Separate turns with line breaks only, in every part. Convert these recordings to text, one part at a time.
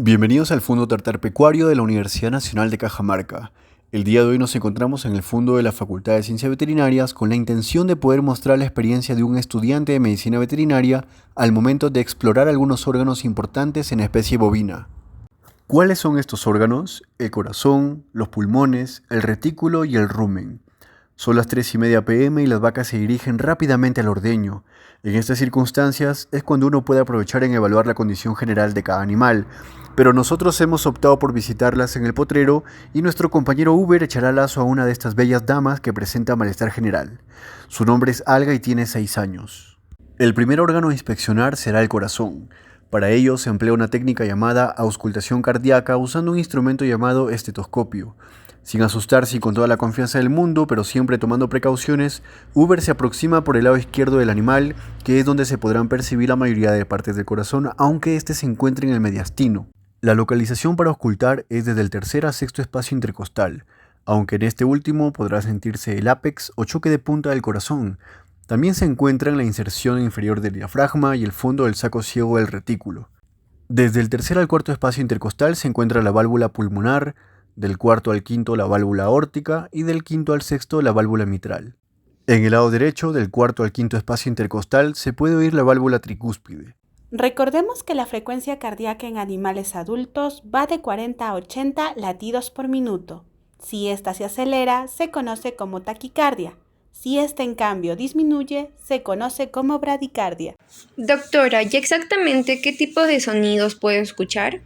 Bienvenidos al Fundo Tartar Pecuario de la Universidad Nacional de Cajamarca. El día de hoy nos encontramos en el Fundo de la Facultad de Ciencias Veterinarias con la intención de poder mostrar la experiencia de un estudiante de medicina veterinaria al momento de explorar algunos órganos importantes en especie bovina. ¿Cuáles son estos órganos? El corazón, los pulmones, el retículo y el rumen. Son las 3:30 p.m. y las vacas se dirigen rápidamente al ordeño. En estas circunstancias es cuando uno puede aprovechar en evaluar la condición general de cada animal, pero nosotros hemos optado por visitarlas en el potrero y nuestro compañero Uber echará lazo a una de estas bellas damas que presenta malestar general. Su nombre es Alga y tiene 6 años. El primer órgano a inspeccionar será el corazón. Para ello se emplea una técnica llamada auscultación cardíaca usando un instrumento llamado estetoscopio. Sin asustarse y con toda la confianza del mundo, pero siempre tomando precauciones, Uber se aproxima por el lado izquierdo del animal, que es donde se podrán percibir la mayoría de partes del corazón, aunque este se encuentre en el mediastino. La localización para auscultar es desde el tercer a sexto espacio intercostal, aunque en este último podrá sentirse el ápex o choque de punta del corazón. También se encuentra en la inserción inferior del diafragma y el fondo del saco ciego del retículo. Desde el tercer al cuarto espacio intercostal se encuentra la válvula pulmonar, del cuarto al quinto la válvula aórtica y del quinto al sexto la válvula mitral. En el lado derecho, del cuarto al quinto espacio intercostal, se puede oír la válvula tricúspide.
Recordemos que la frecuencia cardíaca en animales adultos va de 40 a 80 latidos por minuto. Si ésta se acelera, se conoce como taquicardia. Si ésta en cambio disminuye, se conoce como bradicardia.
Doctora, ¿y exactamente qué tipo de sonidos puedo escuchar?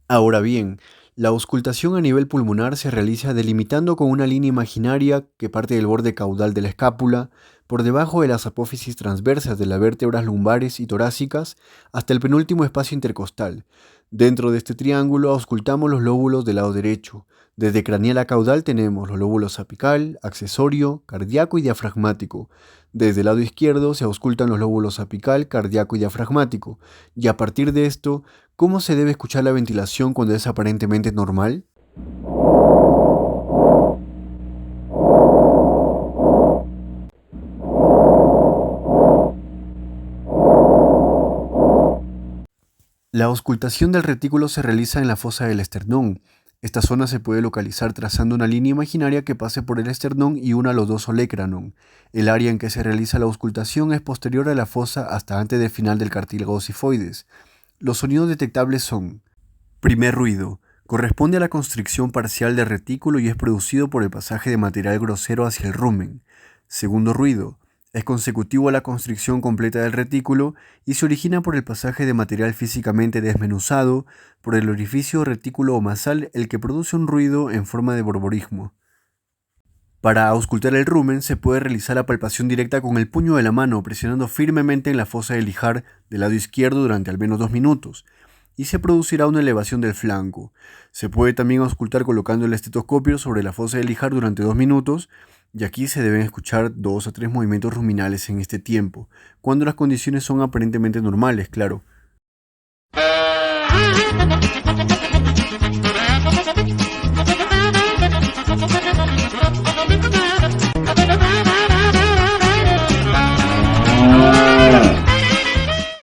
Ahora bien, la auscultación a nivel pulmonar se realiza delimitando con una línea imaginaria que parte del borde caudal de la escápula, por debajo de las apófisis transversas de las vértebras lumbares y torácicas, hasta el penúltimo espacio intercostal. Dentro de este triángulo auscultamos los lóbulos del lado derecho. Desde craneal a caudal tenemos los lóbulos apical, accesorio, cardíaco y diafragmático. Desde el lado izquierdo se auscultan los lóbulos apical, cardíaco y diafragmático. Y a partir de esto, ¿cómo se debe escuchar la ventilación cuando es aparentemente normal? La auscultación del retículo se realiza en la fosa del esternón. Esta zona se puede localizar trazando una línea imaginaria que pase por el esternón y una a los dos olecranon. El área en que se realiza la auscultación es posterior a la fosa hasta antes del final del cartílago sifoides. Los sonidos detectables son: primer ruido. Corresponde a la constricción parcial del retículo y es producido por el pasaje de material grosero hacia el rumen. Segundo ruido. Es consecutivo a la constricción completa del retículo y se origina por el pasaje de material físicamente desmenuzado por el orificio retículo-omasal, el que produce un ruido en forma de borborismo. Para auscultar el rumen se puede realizar la palpación directa con el puño de la mano, presionando firmemente en la fosa del ijar del lado izquierdo durante al menos 2 minutos, y se producirá una elevación del flanco. Se puede también auscultar colocando el estetoscopio sobre la fosa del ijar durante 2 minutos, y aquí se deben escuchar 2 a 3 movimientos ruminales en este tiempo, cuando las condiciones son aparentemente normales, claro.